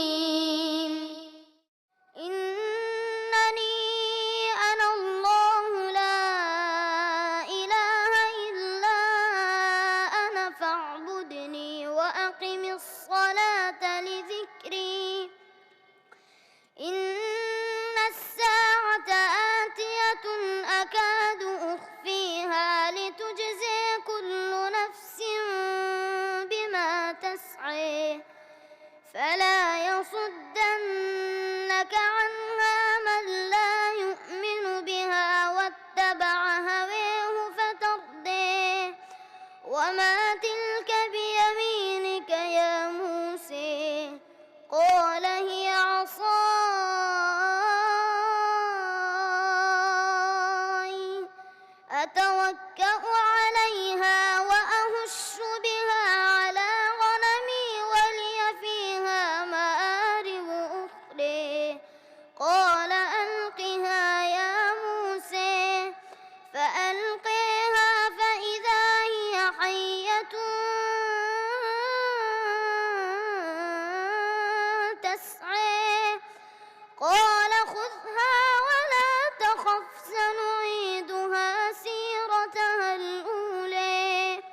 الرجيم إنني أنا الله لا إله إلا أنا فاعبدني وأقم الصلاة لذكري إن الساعة آتية أكاد أخفيها لتجزي كل نفس بما تسعي فلا يصدنك عنها من لا يؤمن بها واتبع هواه فترديه وما تلك بيمينك يا موسى قال هي عصاي أتوكأ عليها وأهش بها على غنمي ولي فيها مآرب أخرى قال ألقها يا موسى فألقيها فإذا هي حية تسعى قال خذها ولا تخف سنعيدها سيرتها الأولى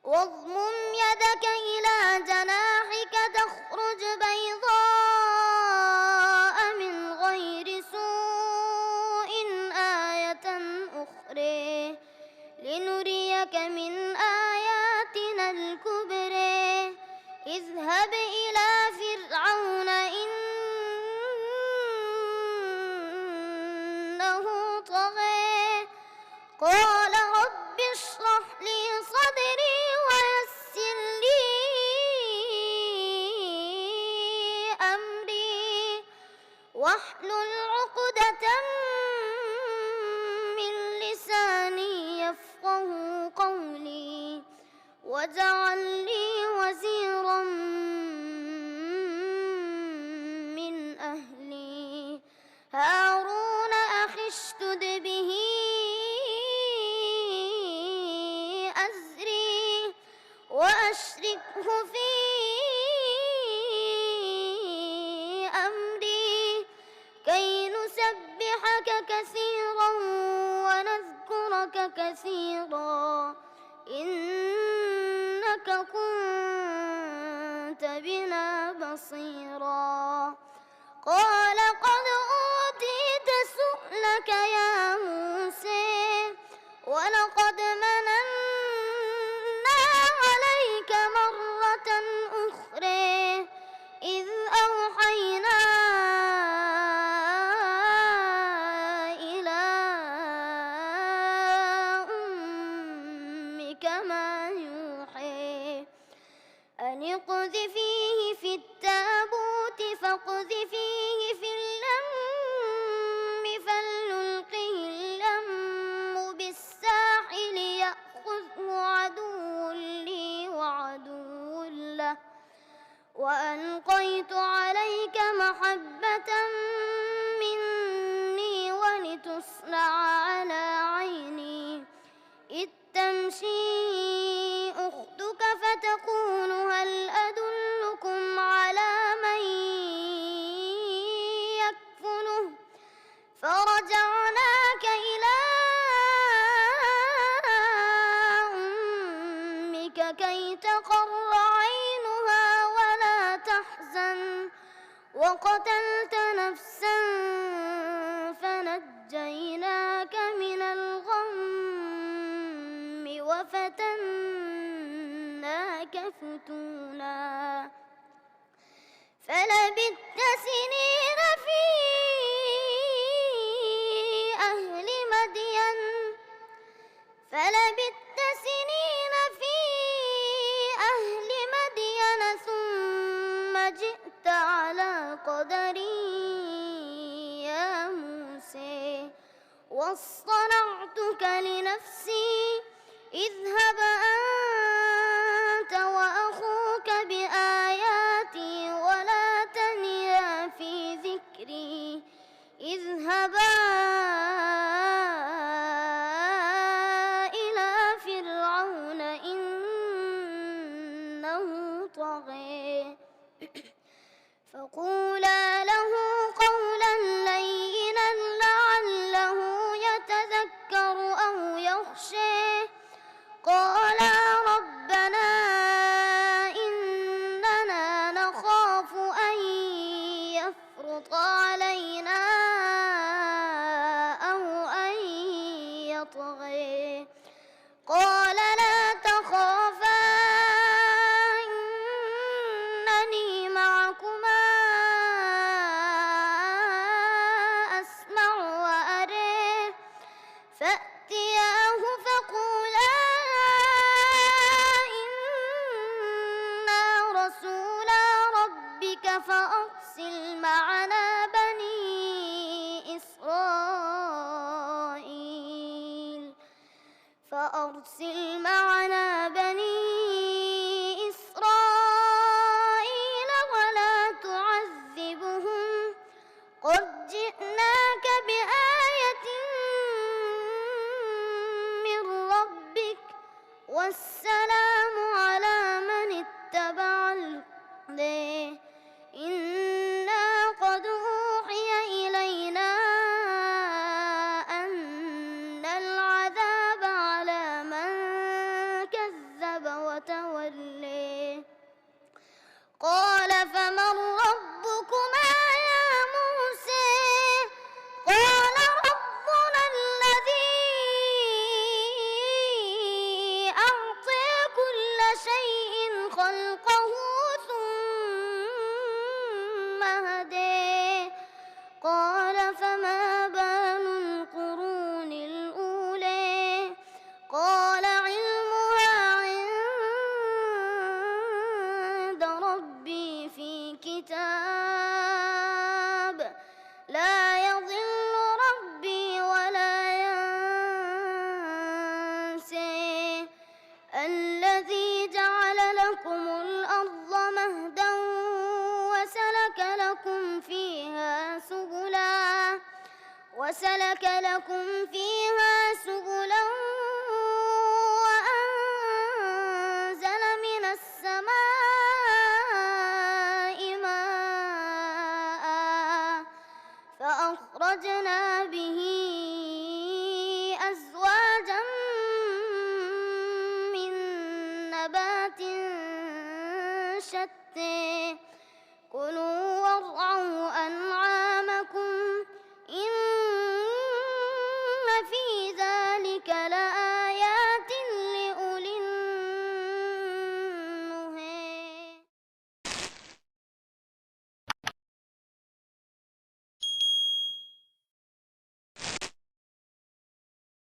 واضمم يدك إلى جناحك تخرج بيضاء من غير سوء آية أخرى لنريك من آياتنا الكبرى اذهب إلى فرعون إنه طغى قال رب اشرح لي صدري ويسر لي أمري واحلل عقدة من لساني يفقه قولي واجعل لي وزيرا من أهلي هارون أخي اشدد به أزري وأشركه في أمري كي نسبحك كثيرا ونذكرك كثيرا إنك كنت بنا بصيرا قال قد أوتيت سؤلك يا موسى ولقد مننا عليك مرة أخرى إذ أوحينا إلى أمك ما يوحي أن اقذفيه في التابوت فاقذفيه في اليم فليلقه اليم بالساحل يأخذه عدو لي وعدو له وألقيت عليك محبة مني ولتصنع على عيني إذ تمشي أختك فتقول هل أدلكم على من يكفله فرجعناك إلى أمك كي تقر عينها ولا تحزن وقتلت نفسا فنجيناك من الغم وفتناك فتونا فلبثت سنين في أهل مدين ثم جئت على قدري يا موسى واصطنعتك لنفسي اذهب أنت وأخوك بآياتي ولا تنيا في ذكري اذهبا إلى فرعون أرسل معنا بني إسرائيل ولا تعذبهم قد جئناك بآية من ربك والسلام على من اتبع الهدى إنا قد أوحي إلينا أن العذاب على من كذب وتولى قال فمن ربكما يا موسى قال ربنا الذي أعطى كل شيء خلقه ثم هدى قال فما بال القرون الأولى قال علمها عند ربي في كتاب لا يضل ربي ولا ينسى الذي جعل لكم الأرض مهدا وسلك لكم فيها سبلا وأنزل من السماء ماء فأخرجنا به أزواجا من نبات شتى كلوا وارعوا